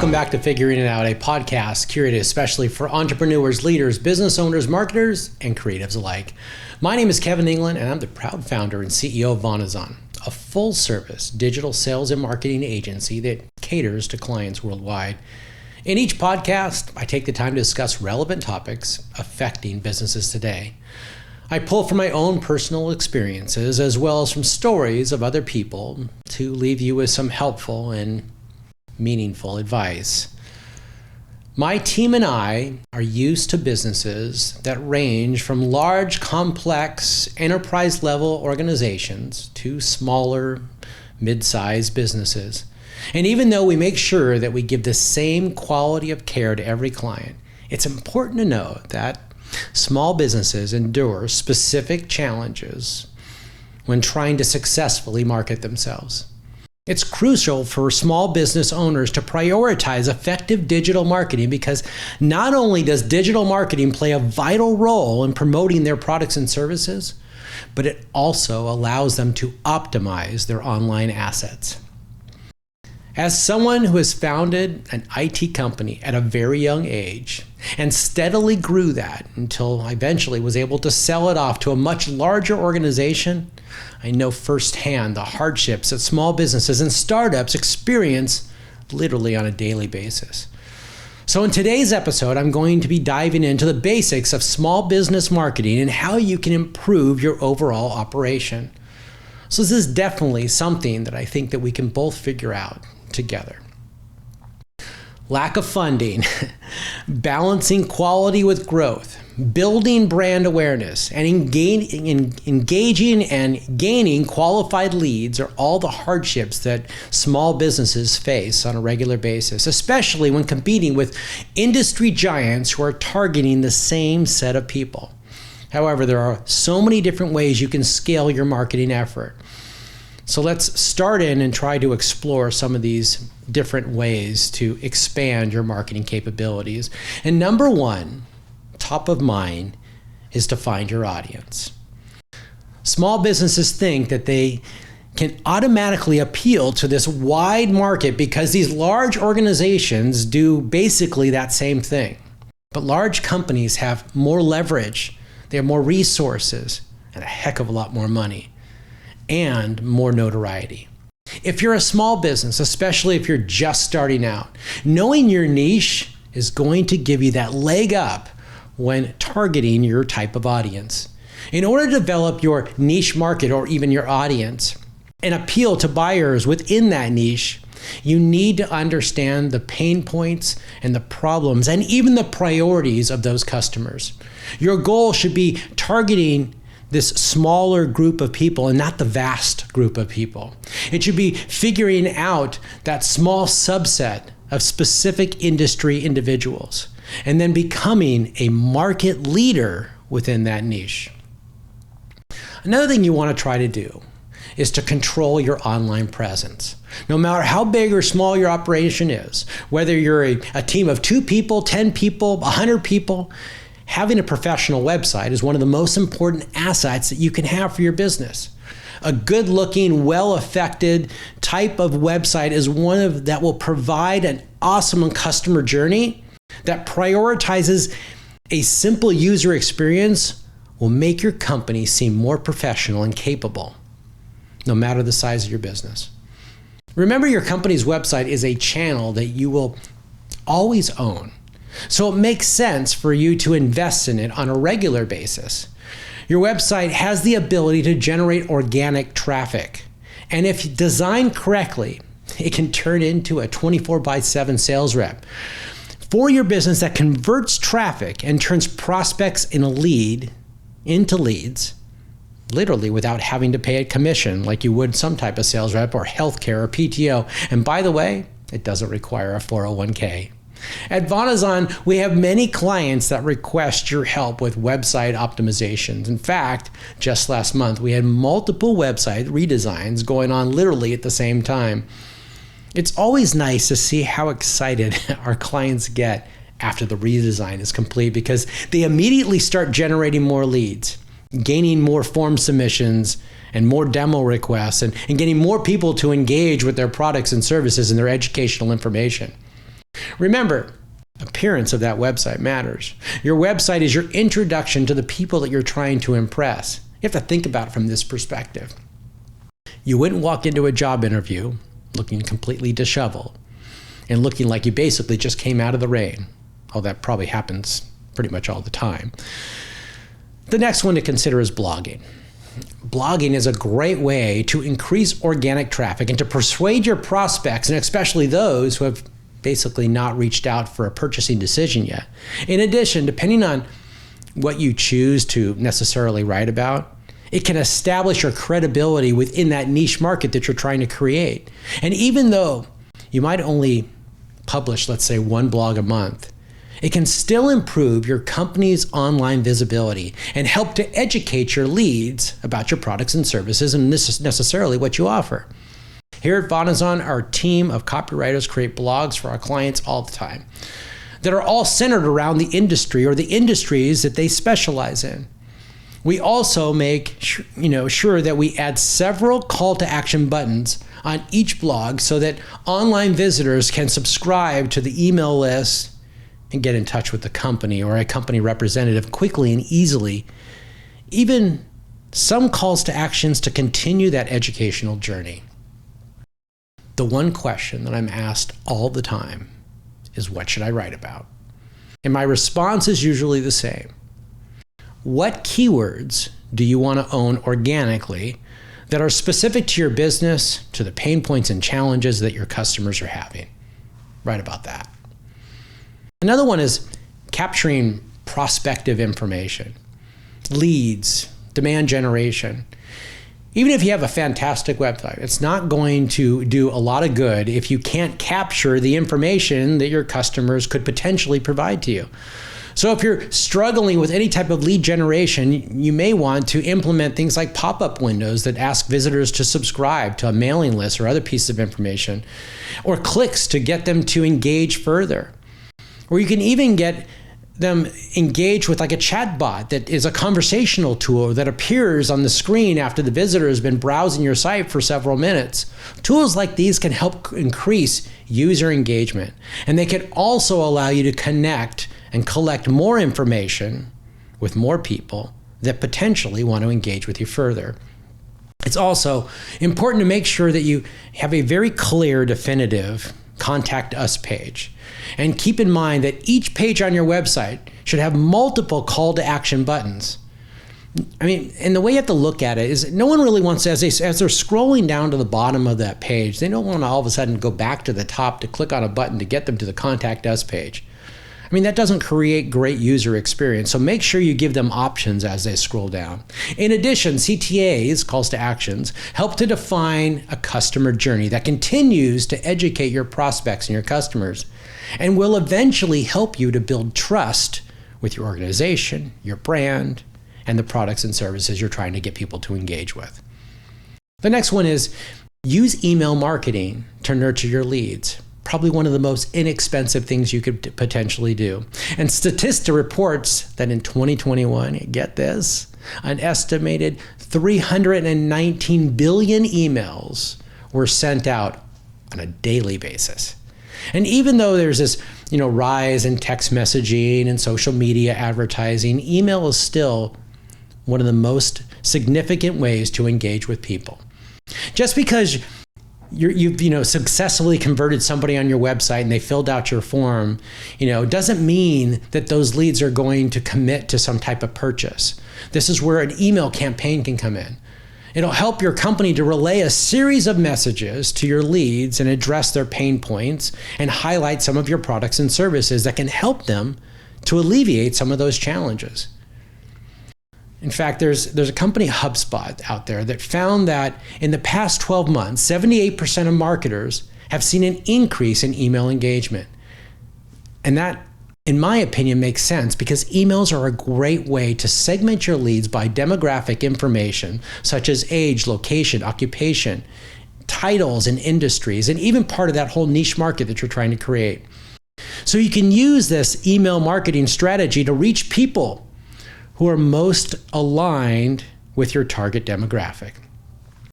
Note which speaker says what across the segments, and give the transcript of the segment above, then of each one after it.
Speaker 1: Welcome back to Figuring It Out, a podcast curated especially for entrepreneurs, leaders, business owners, marketers, and creatives alike. My name is Kevin England, and I'm the proud founder and CEO of Untitled, a full-service digital sales and marketing agency that caters to clients worldwide. In each podcast, I take the time to discuss relevant topics affecting businesses today. I pull from my own personal experiences as well as from stories of other people to leave you with some helpful and meaningful advice. My team and I are used to businesses that range from large, complex, enterprise-level organizations to smaller, mid-sized businesses. And even though we make sure that we give the same quality of care to every client, it's important to know that small businesses endure specific challenges when trying to successfully market themselves. It's crucial for small business owners to prioritize effective digital marketing because not only does digital marketing play a vital role in promoting their products and services, but it also allows them to optimize their online assets. As someone who has founded an IT company at a very young age and steadily grew that until I eventually was able to sell it off to a much larger organization, I know firsthand the hardships that small businesses and startups experience literally on a daily basis. So in today's episode, I'm going to be diving into the basics of small business marketing and how you can improve your overall operation. So this is definitely something that I think that we can both figure out together. Lack of funding, balancing quality with growth, building brand awareness, and engaging and gaining qualified leads are all the hardships that small businesses face on a regular basis, especially when competing with industry giants who are targeting the same set of people. However, there are so many different ways you can scale your marketing effort. So let's start in and try to explore some of these different ways to expand your marketing capabilities. And number one, top of mind, is to find your audience. Small businesses think that they can automatically appeal to this wide market because these large organizations do basically that same thing. But large companies have more leverage, they have more resources, and a heck of a lot more money, and more notoriety. If you're a small business, especially if you're just starting out, knowing your niche is going to give you that leg up when targeting your type of audience. In order to develop your niche market or even your audience and appeal to buyers within that niche, you need to understand the pain points and the problems and even the priorities of those customers. Your goal should be targeting this smaller group of people and not the vast group of people. It should be figuring out that small subset of specific industry individuals and then becoming a market leader within that niche. Another thing you want to try to do is to control your online presence. No matter how big or small your operation is, whether you're a team of 2 people, 10 people, 100 people, having a professional website is one of the most important assets that you can have for your business. A good-looking, well-affected type of website is one that will provide an awesome customer journey that prioritizes a simple user experience, will make your company seem more professional and capable, no matter the size of your business. Remember, your company's website is a channel that you will always own. So it makes sense for you to invest in it on a regular basis. Your website has the ability to generate organic traffic. And if designed correctly, it can turn into a 24/7 sales rep for your business that converts traffic and turns prospects into leads, literally without having to pay a commission like you would some type of sales rep or healthcare or PTO. And by the way, it doesn't require a 401k. At Vonazon, we have many clients that request your help with website optimizations. In fact, just last month, we had multiple website redesigns going on literally at the same time. It's always nice to see how excited our clients get after the redesign is complete because they immediately start generating more leads, gaining more form submissions and more demo requests, and getting more people to engage with their products and services and their educational information. Remember, appearance of that website matters. Your website is your introduction to the people that you're trying to impress. You have to think about it from this perspective. You wouldn't walk into a job interview looking completely disheveled and looking like you basically just came out of the rain. Oh, that probably happens pretty much all the time. The next one to consider is blogging. Blogging is a great way to increase organic traffic and to persuade your prospects, and especially those who have basically not reached out for a purchasing decision yet. In addition, depending on what you choose to necessarily write about, it can establish your credibility within that niche market that you're trying to create. And even though you might only publish, let's say, one blog a month, it can still improve your company's online visibility and help to educate your leads about your products and services and necessarily what you offer. Here at Vonazon, our team of copywriters create blogs for our clients all the time that are all centered around the industry or the industries that they specialize in. We also make sure that we add several call to action buttons on each blog so that online visitors can subscribe to the email list and get in touch with the company or a company representative quickly and easily. Even some calls to actions to continue that educational journey. The one question that I'm asked all the time is, what should I write about? And my response is usually the same. What keywords do you want to own organically that are specific to your business, to the pain points and challenges that your customers are having? Write about that. Another one is capturing prospective information, leads, demand generation. Even if you have a fantastic website, it's not going to do a lot of good if you can't capture the information that your customers could potentially provide to you. So if you're struggling with any type of lead generation, you may want to implement things like pop-up windows that ask visitors to subscribe to a mailing list or other pieces of information, or clicks to get them to engage further. Or you can even get them engaged with like a chat bot that is a conversational tool that appears on the screen after the visitor has been browsing your site for several minutes. Tools like these can help increase user engagement, and they can also allow you to connect and collect more information with more people that potentially want to engage with you further. It's also important to make sure that you have a very clear, definitive contact us page. And keep in mind that each page on your website should have multiple call to action buttons. I mean, and the way you have to look at it is no one really wants to, as they're scrolling down to the bottom of that page, they don't want to all of a sudden go back to the top to click on a button to get them to the contact us page. I mean, that doesn't create great user experience, so make sure you give them options as they scroll down. In addition, CTAs, calls to actions, help to define a customer journey that continues to educate your prospects and your customers and will eventually help you to build trust with your organization, your brand, and the products and services you're trying to get people to engage with. The next one is use email marketing to nurture your leads. Probably one of the most inexpensive things you could potentially do. And Statista reports that in 2021, get this, an estimated 319 billion emails were sent out on a daily basis. And even though there's this, rise in text messaging and social media advertising, email is still one of the most significant ways to engage with people. Just because you've successfully converted somebody on your website and they filled out your form, doesn't mean that those leads are going to commit to some type of purchase. This is where an email campaign can come in. It'll help your company to relay a series of messages to your leads and address their pain points and highlight some of your products and services that can help them to alleviate some of those challenges. In fact, there's a company, HubSpot, out there that found that in the past 12 months, 78% of marketers have seen an increase in email engagement. And that, in my opinion, makes sense because emails are a great way to segment your leads by demographic information, such as age, location, occupation, titles and industries, and even part of that whole niche market that you're trying to create. So you can use this email marketing strategy to reach people who are most aligned with your target demographic.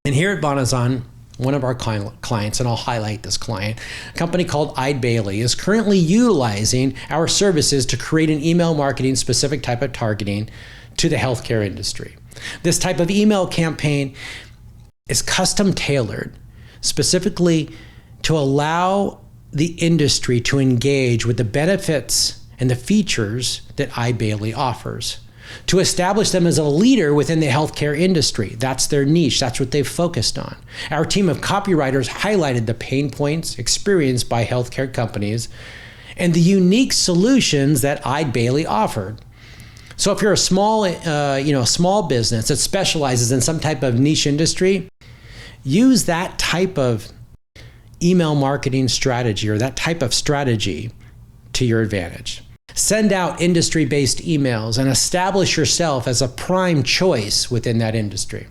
Speaker 1: And here at Vonazon, one of our clients, and I'll highlight this client, a company called Eide Bailly, is currently utilizing our services to create an email marketing specific type of targeting to the healthcare industry. This type of email campaign is custom tailored specifically to allow the industry to engage with the benefits and the features that Eide Bailly offers, to establish them as a leader within the healthcare industry. That's their niche. That's what they've focused on. Our team of copywriters highlighted the pain points experienced by healthcare companies and the unique solutions that Eide Bailly offered. So if you're a small business that specializes in some type of niche industry, use that type of email marketing strategy or that type of strategy to your advantage. Send out industry-based emails and establish yourself as a prime choice within that industry.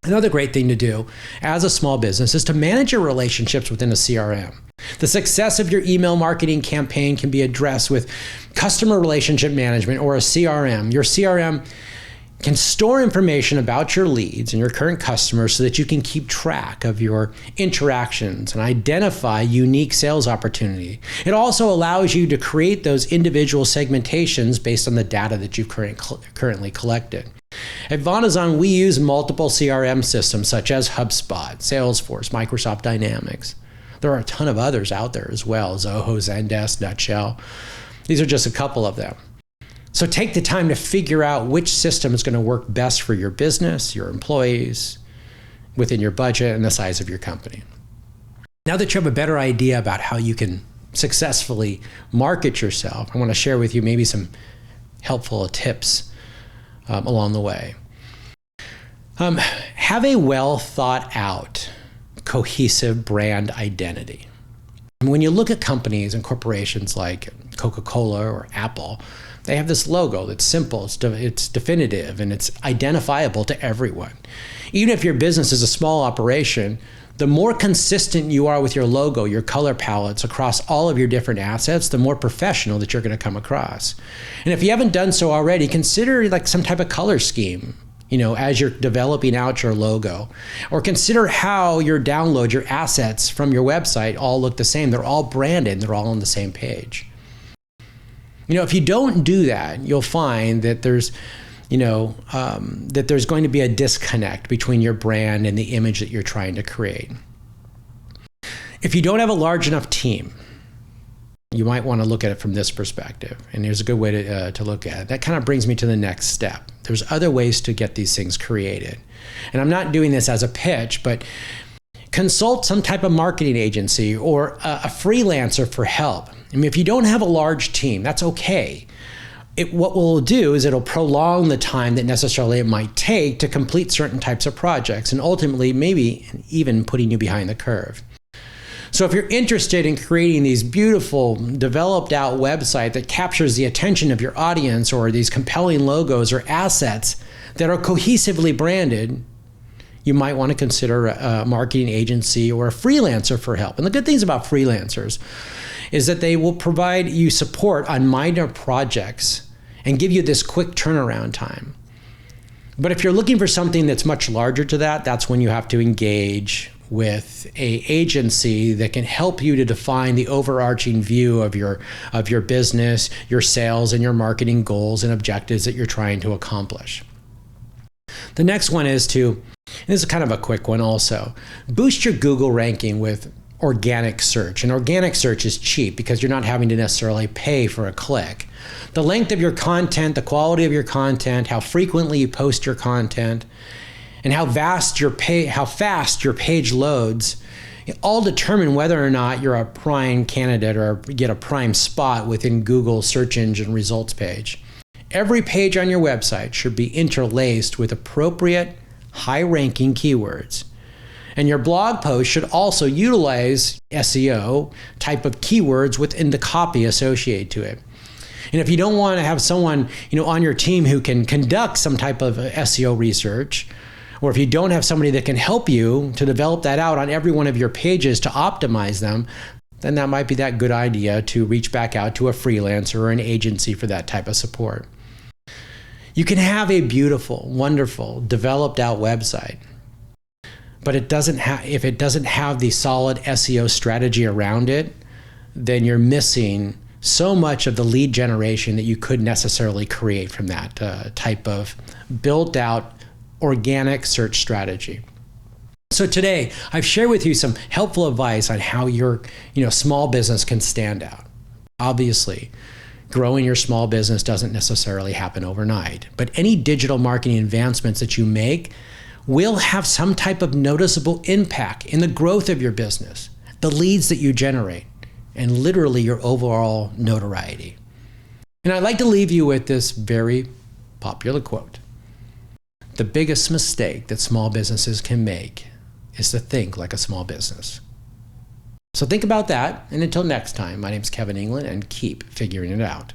Speaker 1: Another great thing to do as a small business is to manage your relationships within a CRM. The success of your email marketing campaign can be addressed with customer relationship management or a CRM. Your CRM can store information about your leads and your current customers so that you can keep track of your interactions and identify unique sales opportunity. It also allows you to create those individual segmentations based on the data that you've currently collected. At Vonazon, we use multiple CRM systems such as HubSpot, Salesforce, Microsoft Dynamics. There are a ton of others out there as well, Zoho, Zendesk, Nutshell. These are just a couple of them. So take the time to figure out which system is going to work best for your business, your employees, within your budget and the size of your company. Now that you have a better idea about how you can successfully market yourself, I want to share with you maybe some helpful tips along the way. Have a well thought out, cohesive brand identity. When you look at companies and corporations like Coca-Cola or Apple, they have this logo that's simple, it's definitive, and it's identifiable to everyone. Even if your business is a small operation, the more consistent you are with your logo, your color palettes across all of your different assets, the more professional that you're going to come across. And if you haven't done so already, consider like some type of color scheme, as you're developing out your logo. Or consider how your download, your assets from your website all look the same. They're all branded, they're all on the same page. If you don't do that, you'll find that there's going to be a disconnect between your brand and the image that you're trying to create. If you don't have a large enough team, you might want to look at it from this perspective. And here's a good way to look at it. That kind of brings me to the next step. There's other ways to get these things created. And I'm not doing this as a pitch, but consult some type of marketing agency or a freelancer for help. If you don't have a large team, that's okay. What we'll do is it'll prolong the time that necessarily it might take to complete certain types of projects and ultimately maybe even putting you behind the curve. So if you're interested in creating these beautiful, developed out website that captures the attention of your audience or these compelling logos or assets that are cohesively branded, you might want to consider a marketing agency or a freelancer for help. And the good things about freelancers is that they will provide you support on minor projects and give you this quick turnaround time. But if you're looking for something that's much larger to that, that's when you have to engage with an agency that can help you to define the overarching view of your business, your sales, and your marketing goals and objectives that you're trying to accomplish. The next one is and this is kind of a quick one also, boost your Google ranking with organic search. And organic search is cheap because you're not having to necessarily pay for a click. The length of your content, the quality of your content, how frequently you post your content, and how fast your page loads, all determine whether or not you're a prime candidate or get a prime spot within Google search engine results page. Every page on your website should be interlaced with appropriate high-ranking keywords. And your blog post should also utilize SEO type of keywords within the copy associated to it. And if you don't want to have someone, on your team who can conduct some type of SEO research, or if you don't have somebody that can help you to develop that out on every one of your pages to optimize them, then that might be that good idea to reach back out to a freelancer or an agency for that type of support. You can have a beautiful, wonderful, developed out website, but if it doesn't have the solid SEO strategy around it, then you're missing so much of the lead generation that you could necessarily create from that type of built out organic search strategy. So today, I've shared with you some helpful advice on how your small business can stand out. Obviously, growing your small business doesn't necessarily happen overnight, but any digital marketing advancements that you make will have some type of noticeable impact in the growth of your business, the leads that you generate, and literally your overall notoriety. And I'd like to leave you with this very popular quote. The biggest mistake that small businesses can make is to think like a small business. So think about that, and until next time, my name is Kevin England, and keep figuring it out.